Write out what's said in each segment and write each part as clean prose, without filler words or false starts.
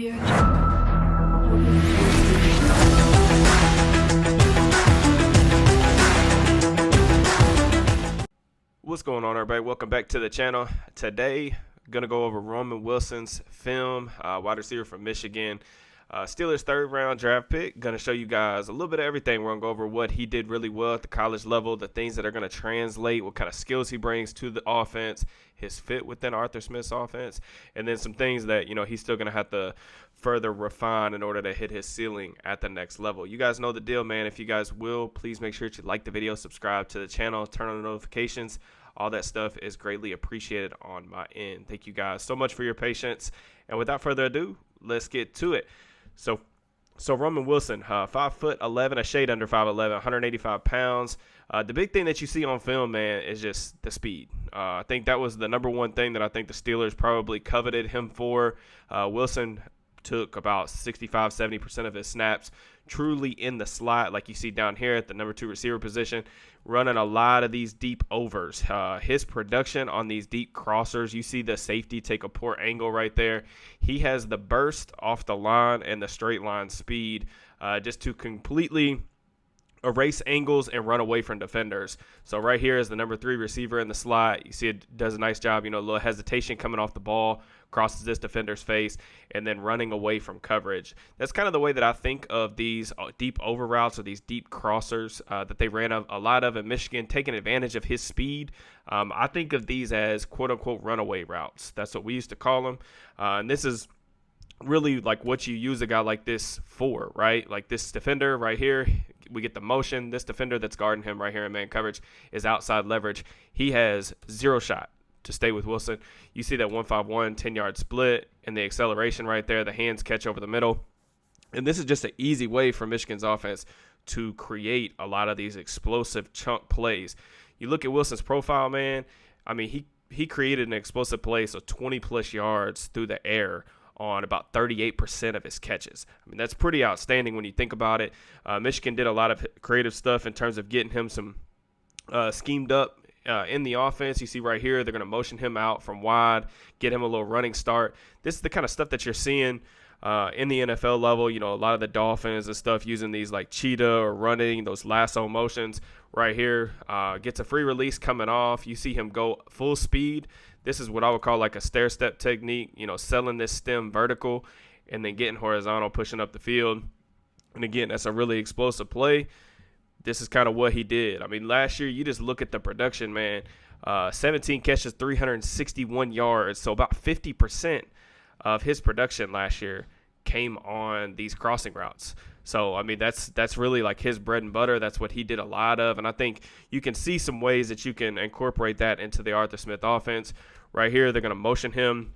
What's going on, everybody? Welcome back to the channel. Today, gonna go over Roman Wilson's film, wide receiver from Michigan. Steelers' third-round draft pick. Gonna show you guys a little bit of everything. We're gonna go over what he did really well at the college level, the things that are gonna translate, what kind of skills he brings to the offense, his fit within Arthur Smith's offense, and then some things that he's still gonna have to further refine in order to hit his ceiling at the next level. You guys know the deal, man. If you guys will, please make sure to like the video, subscribe to the channel, turn on the notifications. All that stuff is greatly appreciated on my end. Thank you guys so much for your patience. And without further ado, let's get to it. So Roman Wilson, 5'11", a shade under 5'11", 185 pounds. The big thing that you see on film, man, is just the speed. I think that was the number one thing that I think the Steelers probably coveted him for. Wilson took about 65-70% of his snaps truly in the slot, like you see down here at the number 2 receiver position, running a lot of these deep overs. His production on these deep crossers, you see the safety take a poor angle right there. He has the burst off the line and the straight line speed just to completely erase angles and run away from defenders. So right here is the number 3 receiver in the slot. You see it does a nice job, a little hesitation coming off the ball, crosses this defender's face, and then running away from coverage. That's kind of the way that I think of these deep over routes or these deep crossers that they ran a lot of in Michigan, taking advantage of his speed. I think of these as quote-unquote runaway routes. That's what we used to call them. And this is really like what you use a guy like this for, right? Like this defender right here, we get the motion. This defender that's guarding him right here in man coverage is outside leverage. He has zero shot to stay with Wilson. You see that 1-5-1, 10-yard split, and the acceleration right there, the hands catch over the middle. And this is just an easy way for Michigan's offense to create a lot of these explosive chunk plays. You look at Wilson's profile, man. I mean, he created an explosive play, so 20-plus yards through the air on about 38% of his catches. I mean, that's pretty outstanding when you think about it. Michigan did a lot of creative stuff in terms of getting him some schemed up in the offense. You see right here, they're going to motion him out from wide, get him a little running start. This is the kind of stuff that you're seeing in the NFL level. A lot of the Dolphins and stuff using these like cheetah or running, those lasso motions right here. Gets a free release coming off. You see him go full speed. This is what I would call like a stair step technique, selling this stem vertical and then getting horizontal, pushing up the field. And again, that's a really explosive play. This is kind of what he did. I mean, last year, you just look at the production, man. 17 catches, 361 yards. So about 50% of his production last year came on these crossing routes. So, I mean, that's really like his bread and butter. That's what he did a lot of. And I think you can see some ways that you can incorporate that into the Arthur Smith offense. Right here, they're going to motion him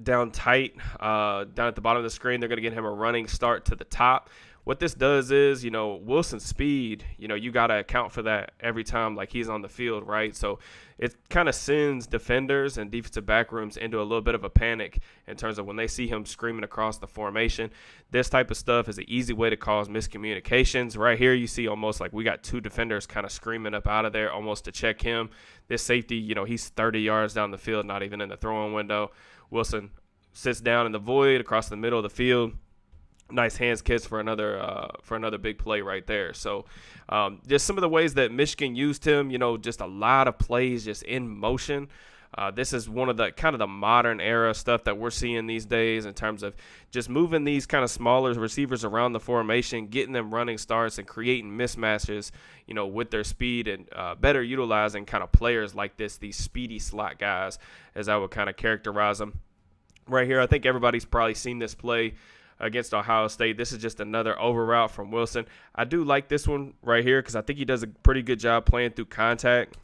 down tight, down at the bottom of the screen. They're going to get him a running start to the top. What this does is, Wilson's speed, you got to account for that every time like he's on the field, right? So it kind of sends defenders and defensive back rooms into a little bit of a panic in terms of when they see him screaming across the formation. This type of stuff is an easy way to cause miscommunications. Right here, you see almost like we got 2 defenders kind of screaming up out of there almost to check him. This safety, he's 30 yards down the field, not even in the throwing window. Wilson sits down in the void across the middle of the field. Nice hands kiss for another big play right there. So just some of the ways that Michigan used him, just a lot of plays just in motion. This is one of the kind of the modern era stuff that we're seeing these days in terms of just moving these kind of smaller receivers around the formation, getting them running starts and creating mismatches, with their speed and better utilizing kind of players like this, these speedy slot guys, as I would kind of characterize them. Right here, I think everybody's probably seen this play against Ohio State. This is just another over route from Wilson. I do like this one right here because I think he does a pretty good job playing through contact.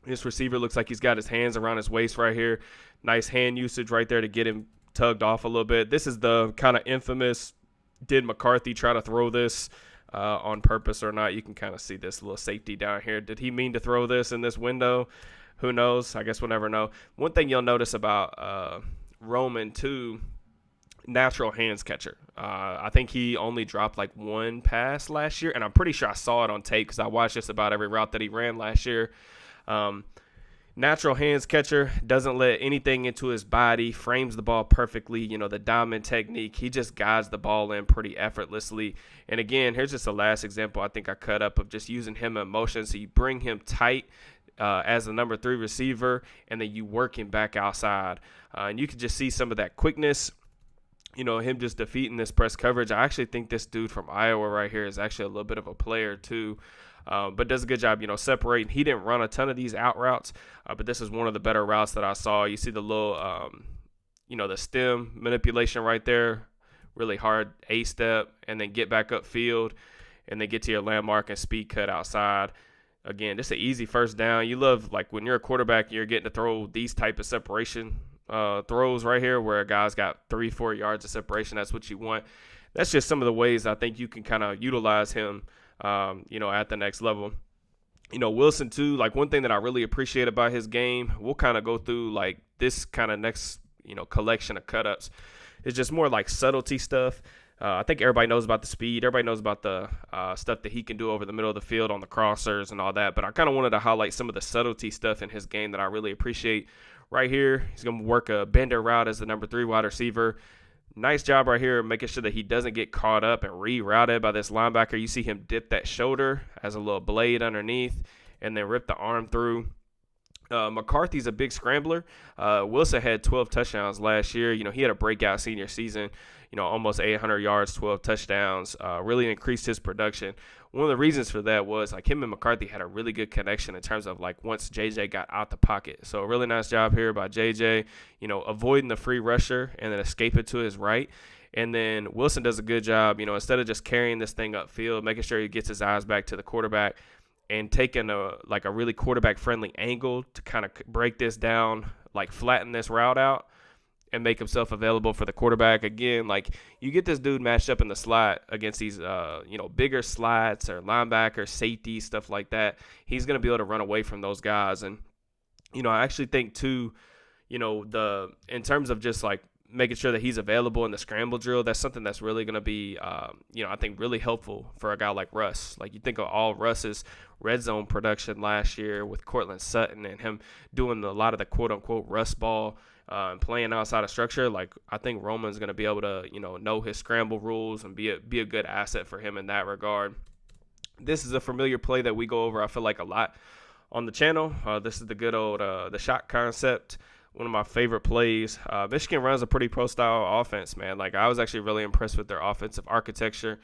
This receiver looks like he's got his hands around his waist right here. Nice hand usage right there to get him tugged off a little bit. This is the kind of infamous, did McCarthy try to throw this on purpose or not? You can kind of see this little safety down here. Did he mean to throw this in this window? Who knows? I guess we'll never know. One thing you'll notice about Roman, too, natural hands catcher. I think he only dropped like one pass last year, and I'm pretty sure I saw it on tape because I watched just about every route that he ran last year. Natural hands catcher, doesn't let anything into his body, frames the ball perfectly. The diamond technique, he just guides the ball in pretty effortlessly. And again, here's just the last example I think I cut up of just using him in motion. So you bring him tight as the number 3 receiver, and then you work him back outside. And you can just see some of that quickness, him just defeating this press coverage. I actually think this dude from Iowa right here is actually a little bit of a player too. But does a good job, separating. He didn't run a ton of these out routes, but this is one of the better routes that I saw. You see the little, the stem manipulation right there, really hard A-step, and then get back upfield, and then get to your landmark and speed cut outside. Again, just an easy first down. You love, like, when you're a quarterback, you're getting to throw these type of separation throws right here where a guy's got 3-4 yards of separation. That's what you want. That's just some of the ways I think you can kind of utilize him at the next level. Wilson too, like one thing that I really appreciate about his game, we'll kind of go through like this kind of next, collection of cut-ups. It's just more like subtlety stuff. I think everybody knows about the speed. Everybody knows about the stuff that he can do over the middle of the field on the crossers and all that. But I kind of wanted to highlight some of the subtlety stuff in his game that I really appreciate. Right here, he's going to work a bender route as the number 3 wide receiver. Nice job right here making sure that he doesn't get caught up and rerouted by this linebacker. You see him dip that shoulder as a little blade underneath and then rip the arm through. McCarthy's a big scrambler. Wilson had 12 touchdowns last year. He had a breakout senior season, almost 800 yards, 12 touchdowns, really increased his production. One of the reasons for that was like him and McCarthy had a really good connection in terms of like once JJ got out the pocket. So a really nice job here by JJ, avoiding the free rusher and then escaping to his right. And then Wilson does a good job, instead of just carrying this thing upfield, making sure he gets his eyes back to the quarterback and taking a really quarterback-friendly angle to kind of break this down, like flatten this route out and make himself available for the quarterback. Again, like you get this dude matched up in the slot against these, bigger slots or linebackers, safety, stuff like that. He's going to be able to run away from those guys. And, I actually think too, in terms of just like making sure that he's available in the scramble drill, that's something that's really going to be, I think really helpful for a guy like Russ. Like you think of all Russ's red zone production last year with Cortland Sutton and him doing a lot of the quote unquote Russ ball and playing outside of structure. Like I think Roman's going to be able to, know his scramble rules and be a good asset for him in that regard. This is a familiar play that we go over, I feel like, a lot on the channel. This is the good old the shot concept. One of my favorite plays. Michigan runs a pretty pro-style offense, man. Like, I was actually really impressed with their offensive architecture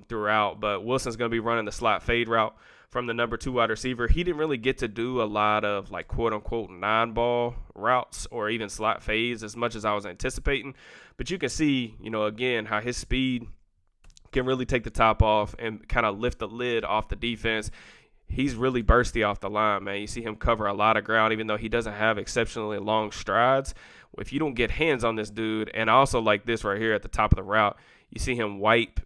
throughout. But Wilson's going to be running the slot fade route from the number 2 wide receiver. He didn't really get to do a lot of, like, quote-unquote non-ball routes or even slot fades as much as I was anticipating. But you can see, again, how his speed can really take the top off and kind of lift the lid off the defense. He's really bursty off the line, man. You see him cover a lot of ground, even though he doesn't have exceptionally long strides. If you don't get hands on this dude, and I also like this right here at the top of the route, you see him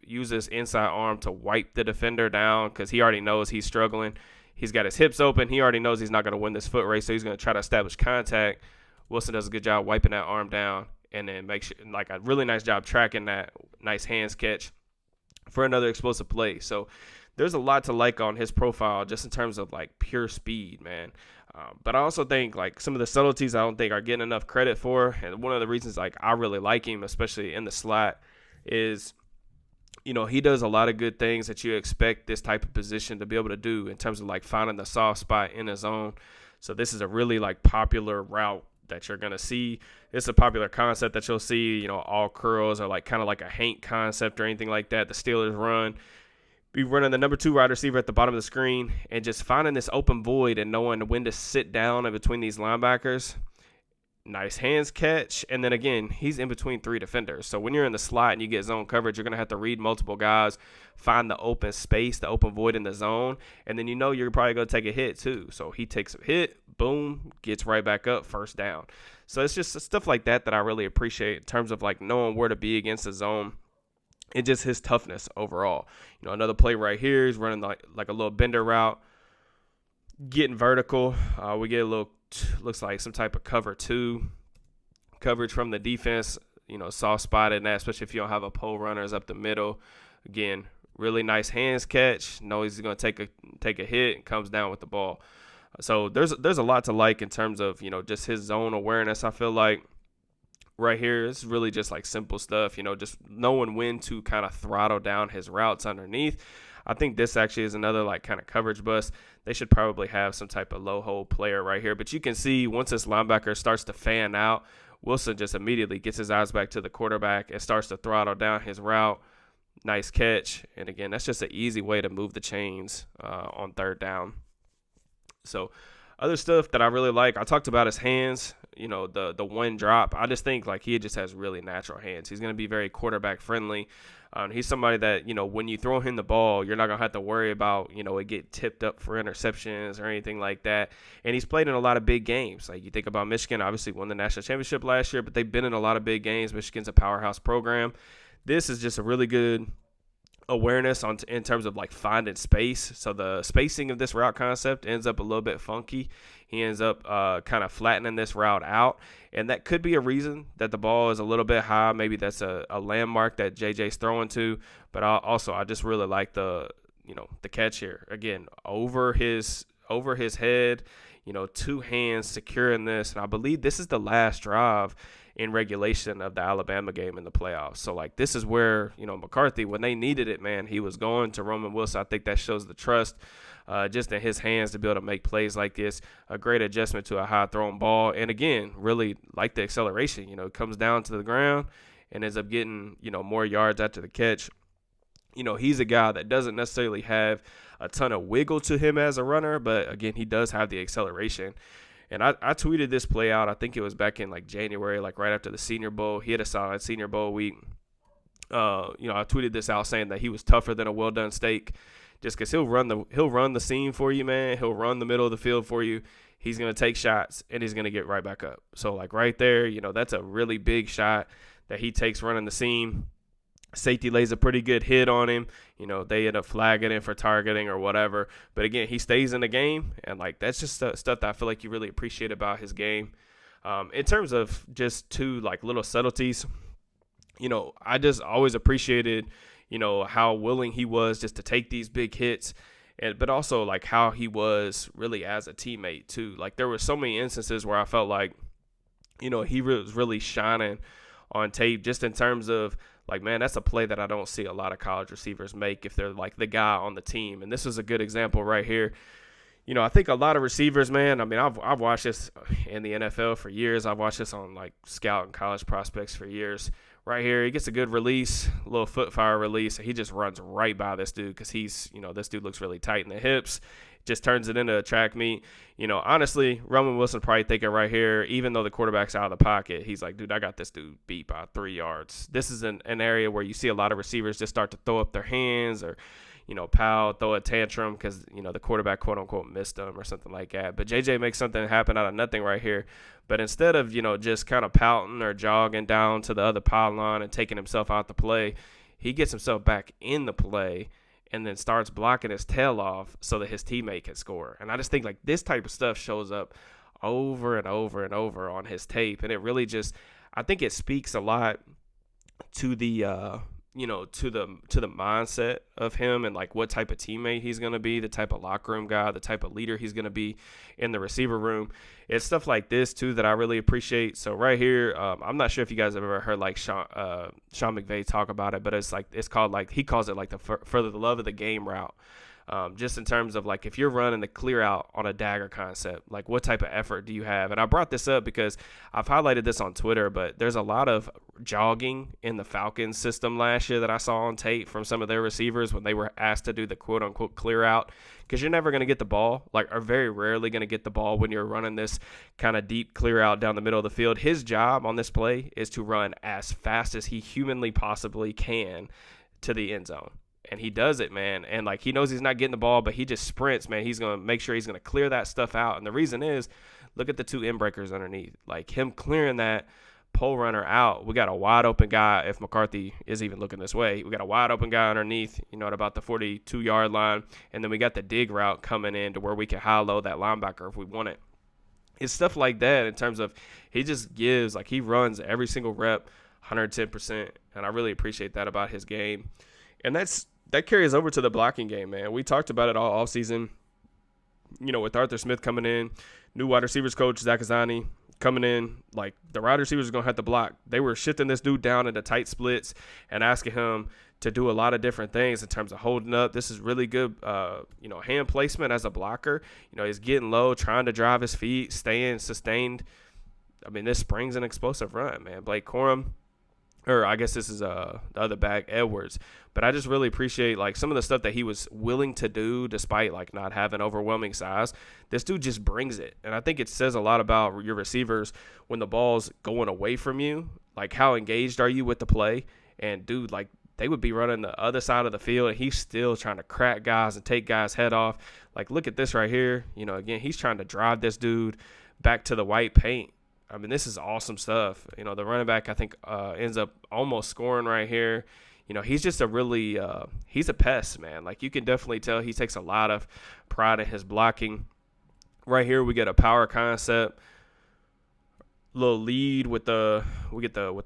use his inside arm to wipe the defender down because he already knows he's struggling. He's got his hips open. He already knows he's not going to win this foot race, so he's going to try to establish contact. Wilson does a good job wiping that arm down and then make sure, like a really nice job tracking that nice hands catch for another explosive play. So there's a lot to like on his profile just in terms of like pure speed, man. But I also think like some of the subtleties I don't think are getting enough credit for. And one of the reasons like I really like him, especially in the slot, is, he does a lot of good things that you expect this type of position to be able to do in terms of like finding the soft spot in his zone. So this is a really like popular route that you're going to see. It's a popular concept that you'll see, all curls or like kind of like a Hank concept or anything like that. The Steelers run. Be running the number 2 wide receiver at the bottom of the screen and just finding this open void and knowing when to sit down in between these linebackers. Nice hands catch. And then again, he's in between 3 defenders. So when you're in the slot and you get zone coverage, you're going to have to read multiple guys, find the open space, the open void in the zone. And then you're probably going to take a hit too. So he takes a hit, boom, gets right back up, first down. So it's just stuff like that I really appreciate in terms of like knowing where to be against the zone. And just his toughness overall. Another play right here. He's running like a little bender route, getting vertical. We get a little, looks like some type of cover 2 coverage from the defense. Soft spotted in that, especially if you don't have a pole runners up the middle. Again, really nice hands catch. Knows he's going to take a hit and comes down with the ball. So there's a lot to like in terms of, just his zone awareness. I feel like right here, it's really just like simple stuff, just knowing when to kind of throttle down his routes underneath. I think this actually is another like kind of coverage bust. They should probably have some type of low hole player right here. But you can see once this linebacker starts to fan out, Wilson just immediately gets his eyes back to the quarterback and starts to throttle down his route. Nice catch. And again, that's just an easy way to move the chains on third down. So other stuff that I really like, I talked about his hands, the one drop. I just think like he just has really natural hands. He's going to be very quarterback friendly. He's somebody that, when you throw him the ball, you're not going to have to worry about, it get tipped up for interceptions or anything like that. And he's played in a lot of big games. Like you think about Michigan, obviously won the national championship last year, but they've been in a lot of big games. Michigan's a powerhouse program. This is just a really good awareness in terms of like finding space. So the spacing of this route concept ends up a little bit funky. He ends up kind of flattening this route out, and that could be a reason that the ball is a little bit high. Maybe that's a landmark that JJ's throwing to, but I just really like the catch here. Again, over his head, two hands securing this, and I believe this is the last drive in regulation of the Alabama game in the playoffs. So, like, this is where, McCarthy, when they needed it, man, he was going to Roman Wilson. I think that shows the trust just in his hands to be able to make plays like this. A great adjustment to a high-thrown ball. And, again, really like the acceleration. It comes down to the ground and ends up getting, more yards after the catch. He's a guy that doesn't necessarily have a ton of wiggle to him as a runner, but, again, he does have the acceleration. And I tweeted this play out. I think it was back in like January, like right after the Senior Bowl. He had a solid Senior Bowl week. I tweeted this out saying that he was tougher than a well done steak, just because he'll run the seam for you, man. He'll run the middle of the field for you. He's gonna take shots and he's gonna get right back up. So like right there, that's a really big shot that he takes running the seam. Safety lays a pretty good hit on him. They end up flagging him for targeting or whatever. But, again, he stays in the game, and, like, that's just stuff that I feel like you really appreciate about his game. In terms of just two, like, little subtleties, I just always appreciated, how willing he was just to take these big hits, but also, like, how he was really as a teammate, too. Like, there were so many instances where I felt like, he was really shining on tape just in terms of, like, man, that's a play that I don't see a lot of college receivers make if they're, like, the guy on the team. And this is a good example right here. I think a lot of receivers, man, I mean, I've watched this in the NFL for years. I've watched this on, like, scout and college prospects for years. Right here, he gets a good release, a little foot fire release, and he just runs right by this dude because he's, this dude looks really tight in the hips. Just turns it into a track meet. Honestly, Roman Wilson probably thinking right here, even though the quarterback's out of the pocket, he's like, dude, I got this dude beat by 3 yards. This is an area where you see a lot of receivers just start to throw up their hands or, throw a tantrum because, the quarterback, quote unquote, missed them or something like that. But JJ makes something happen out of nothing right here. But instead of, just kind of pouting or jogging down to the other pylon and taking himself out the play, he gets himself back in the play and then starts blocking his tail off so that his teammate can score. And I just think, like, this type of stuff shows up over and over and over on his tape. And it really just, I think it speaks a lot to the, to the mindset of him and, like, what type of teammate he's going to be, the type of locker room guy, the type of leader he's going to be in the receiver room. It's stuff like this, too, that I really appreciate. So right here, I'm not sure if you guys have ever heard, like, Sean McVay talk about it, but it's called, like, he calls it, like, the for the love of the game route. Just in terms of, like, if you're running the clear out on a dagger concept, like, what type of effort do you have? And I brought this up because I've highlighted this on Twitter, but there's a lot of jogging in the Falcons system last year that I saw on tape from some of their receivers when they were asked to do the quote-unquote clear out, because you're never going to get the ball, like, or very rarely going to get the ball when you're running this kind of deep clear out down the middle of the field. His job on this play is to run as fast as he humanly possibly can to the end zone. And he does it, man. And, like, he knows he's not getting the ball, but he just sprints, man. He's going to make sure he's going to clear that stuff out. And the reason is, look at the two end breakers underneath. Like, him clearing that pole runner out, we got a wide open guy. If McCarthy is even looking this way, we got a wide open guy underneath, at about the 42-yard line. And then we got the dig route coming in to where we can high-low that linebacker if we want it. It's stuff like that in terms of he just gives, like, he runs every single rep 110%. And I really appreciate that about his game. And that carries over to the blocking game, man. We talked about it all offseason. with Arthur Smith coming in, new wide receivers coach Zach Azzani coming in, like the wide receivers are going to have to block. They were shifting this dude down into tight splits and asking him to do a lot of different things in terms of holding up. This is really good, hand placement as a blocker. He's getting low, trying to drive his feet, staying sustained. I mean, this springs an explosive run, man. Blake Corum, or I guess this is the other back, Edwards. But I just really appreciate like some of the stuff that he was willing to do despite like not having overwhelming size. This dude just brings it. And I think it says a lot about your receivers when the ball's going away from you. Like how engaged are you with the play? And dude, like they would be running the other side of the field and he's still trying to crack guys and take guys' head off. Like look at this right here. Again, he's trying to drive this dude back to the white paint. I mean, this is awesome stuff. The running back, I think, ends up almost scoring right here. He's just a really he's a pest, man. Like, you can definitely tell he takes a lot of pride in his blocking. Right here, we get a power concept. Little lead with the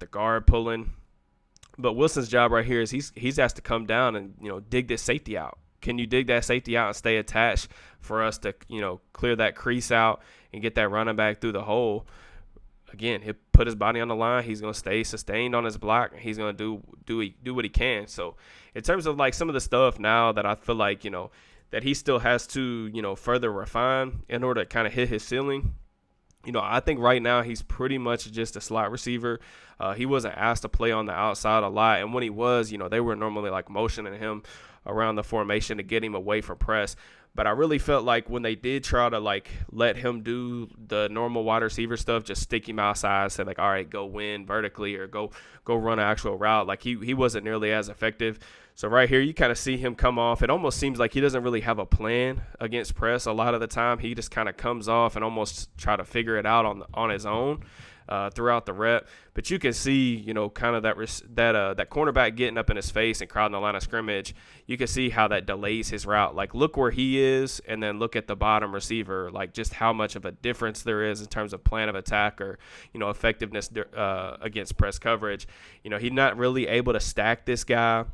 guard pulling. But Wilson's job right here is he's asked to come down and, dig this safety out. Can you dig that safety out and stay attached for us to, clear that crease out and get that running back through the hole? Again, he'll put his body on the line. He's going to stay sustained on his block. And he's going to do what he can. So in terms of like some of the stuff now that I feel like, that he still has to, further refine in order to kind of hit his ceiling. I think right now he's pretty much just a slot receiver. He wasn't asked to play on the outside a lot. And when he was, they were normally like motioning him around the formation to get him away from press. But I really felt like when they did try to like let him do the normal wide receiver stuff, just stick him outside, say like, all right, go win vertically or go run an actual route. Like he wasn't nearly as effective. So right here, you kind of see him come off. It almost seems like he doesn't really have a plan against press a lot of the time. He just kind of comes off and almost try to figure it out on his own throughout the rep. But you can see, kind of that cornerback getting up in his face and crowding the line of scrimmage. You can see how that delays his route. Like, look where he is and then look at the bottom receiver, like just how much of a difference there is in terms of plan of attack or, effectiveness against press coverage. He's not really able to stack this guy.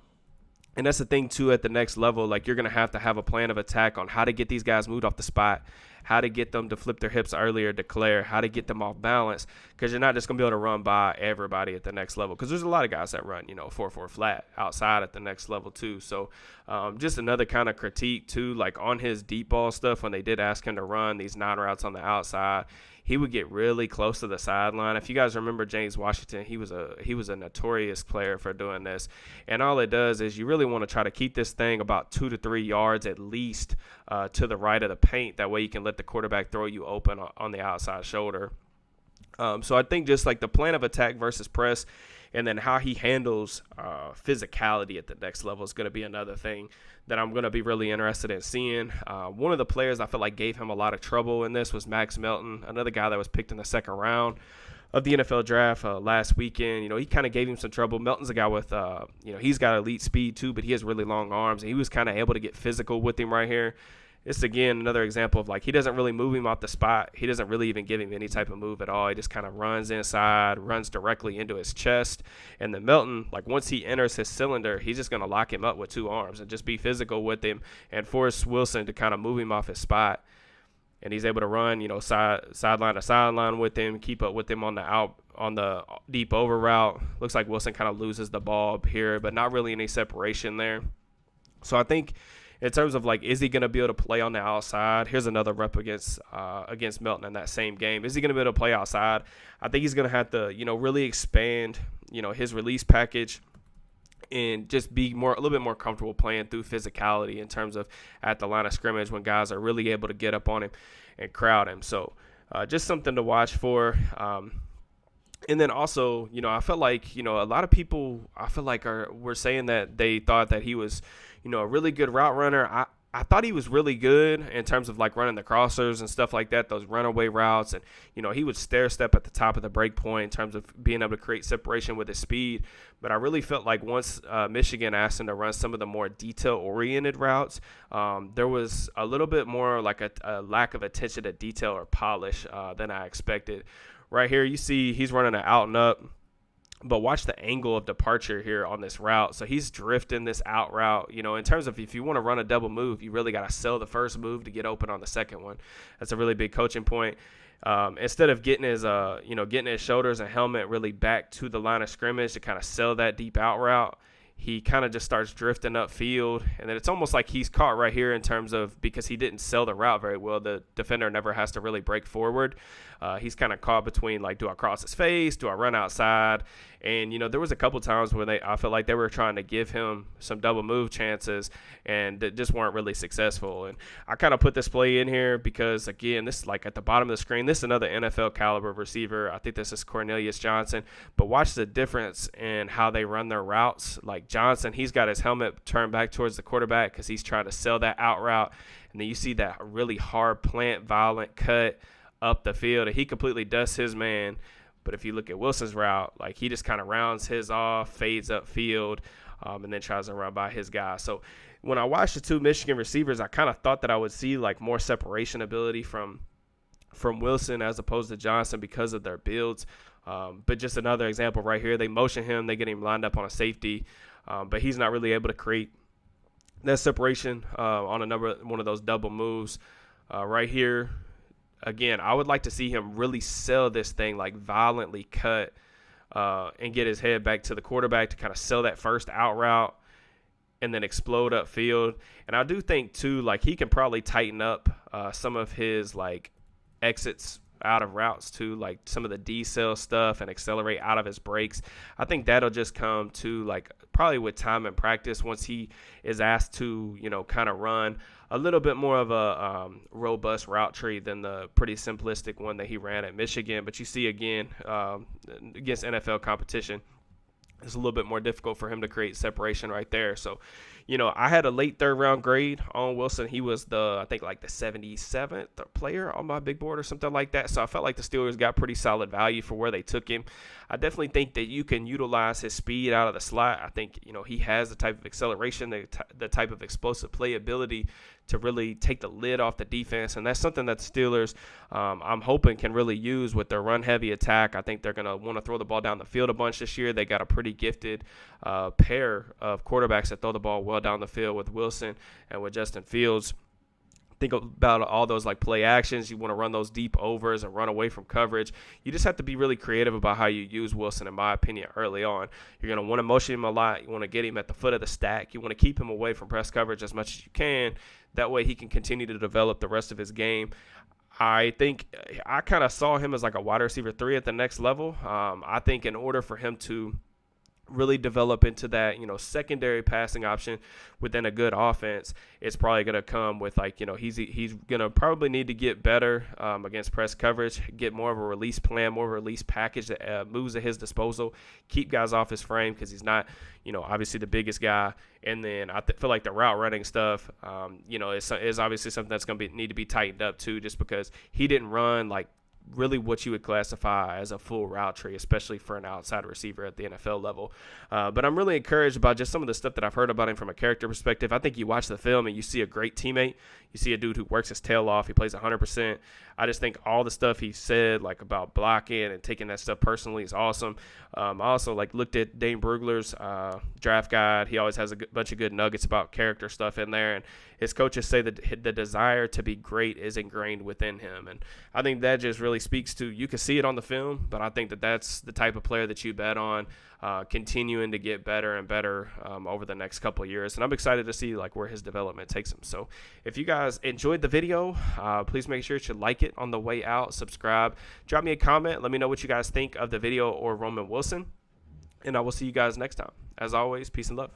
And that's the thing, too, at the next level. Like, you're going to have a plan of attack on how to get these guys moved off the spot, how to get them to flip their hips earlier, declare, how to get them off balance, because you're not just going to be able to run by everybody at the next level, because there's a lot of guys that run, 4-4 flat outside at the next level, too. So just another kind of critique, too, like on his deep ball stuff when they did ask him to run these 9 routes on the outside. He would get really close to the sideline. If you guys remember James Washington, he was a notorious player for doing this. And all it does is you really want to try to keep this thing about 2 to 3 yards at least to the right of the paint. That way you can let the quarterback throw you open on the outside shoulder. So I think just like the plan of attack versus press and then how he handles physicality at the next level is going to be another thing that I'm going to be really interested in seeing. One of the players I feel like gave him a lot of trouble in this was Max Melton, another guy that was picked in the second round of the NFL draft last weekend. He kind of gave him some trouble. Melton's a guy with, he's got elite speed too, but he has really long arms, and he was kind of able to get physical with him right here. It's, again, another example of, like, he doesn't really move him off the spot. He doesn't really even give him any type of move at all. He just kind of runs inside, runs directly into his chest. And then Melton, like, once he enters his cylinder, he's just going to lock him up with 2 arms and just be physical with him and force Wilson to kind of move him off his spot. And he's able to run, sideline to sideline with him, keep up with him on the deep over route. Looks like Wilson kind of loses the ball here, but not really any separation there. So I think in terms of, like, is he going to be able to play on the outside? Here's another rep against Melton in that same game. Is he going to be able to play outside? I think he's going to have to, really expand, his release package and just be a little bit more comfortable playing through physicality in terms of at the line of scrimmage when guys are really able to get up on him and crowd him. So just something to watch for. And then also, I felt like, a lot of people I feel like were saying that they thought that he was, a really good route runner. I thought he was really good in terms of, like, running the crossers and stuff like that, those runaway routes. And, he would stair-step at the top of the break point in terms of being able to create separation with his speed. But I really felt like once Michigan asked him to run some of the more detail-oriented routes, there was a little bit more like a lack of attention to detail or polish than I expected. Right here, you see he's running an out and up But watch the angle of departure here on this route. So he's drifting this out route. In terms of if you want to run a double move, you really got to sell the first move to get open on the second one. That's a really big coaching point. Instead of getting his shoulders and helmet really back to the line of scrimmage to kind of sell that deep out route, he kind of just starts drifting upfield. And then it's almost like he's caught right here in terms of, because he didn't sell the route very well, the defender never has to really break forward. He's kind of caught between, like, do I cross his face? Do I run outside? And, there was a couple times where I felt like they were trying to give him some double move chances and that just weren't really successful. And I kind of put this play in here because, again, this is like at the bottom of the screen. This is another NFL caliber receiver. I think this is Cornelius Johnson. But watch the difference in how they run their routes. Like Johnson, he's got his helmet turned back towards the quarterback because he's trying to sell that out route. And then you see that really hard plant, violent cut up the field, and he completely dusts his man. But if you look at Wilson's route, like, he just kind of rounds his off, fades upfield, and then tries to run by his guy. So when I watched the two Michigan receivers, I kind of thought that I would see like more separation ability from Wilson as opposed to Johnson because of their builds. But just another example right here, they motion him, they get him lined up on a safety, but he's not really able to create that separation on one of those double moves right here. Again, I would like to see him really sell this thing, like violently cut and get his head back to the quarterback to kind of sell that first out route and then explode upfield. And I do think, too, like, he can probably tighten up some of his, like, exits out of routes, too, like some of the decel stuff, and accelerate out of his breaks. I think that'll just come to, like, probably with time and practice once he is asked to, kind of run a little bit more of a robust route tree than the pretty simplistic one that he ran at Michigan. But you see, again, against NFL competition, it's a little bit more difficult for him to create separation right there. So, I had a late third-round grade on Wilson. He was I think like the 77th player on my big board or something like that. So I felt like the Steelers got pretty solid value for where they took him. I definitely think that you can utilize his speed out of the slot. I think, he has the type of acceleration, the type of explosive playability to really take the lid off the defense. And that's something that the Steelers, I'm hoping, can really use with their run-heavy attack. I think they're going to want to throw the ball down the field a bunch this year. They got a pretty gifted pair of quarterbacks that throw the ball well down the field with Wilson and with Justin Fields. Think about all those like play actions. You want to run those deep overs and run away from coverage. You just have to be really creative about how you use Wilson, in my opinion, early on. You're going to want to motion him a lot. You want to get him at the foot of the stack. You want to keep him away from press coverage as much as you can. That way he can continue to develop the rest of his game. I think I kind of saw him as like a wide receiver 3 at the next level. I think in order for him to really develop into that, secondary passing option within a good offense, it's probably going to come with, like, he's going to probably need to get better against press coverage, get more of a release plan, more of a release package that moves at his disposal, keep guys off his frame because he's not, obviously the biggest guy. And then I feel like the route running stuff, is obviously something that's going to need to be tightened up too, just because he didn't run like really what you would classify as a full route tree, especially for an outside receiver at the NFL level. But I'm really encouraged about just some of the stuff that I've heard about him from a character perspective. I think you watch the film and you see a great teammate. You see a dude who works his tail off. He plays 100%. I just think all the stuff he said, like about blocking and taking that stuff personally, is awesome. I also looked at Dane Brugler's draft guide. He always has a bunch of good nuggets about character stuff in there. And his coaches say that the desire to be great is ingrained within him. And I think that just really speaks to, you can see it on the film, but I think that that's the type of player that you bet on continuing to get better and better over the next couple of years. And I'm excited to see where his development takes him. So if you guys enjoyed the video, please make sure to like it on the way out, subscribe, drop me a comment, let me know what you guys think of the video or Roman Wilson, and I will see you guys next time. As always, peace and love.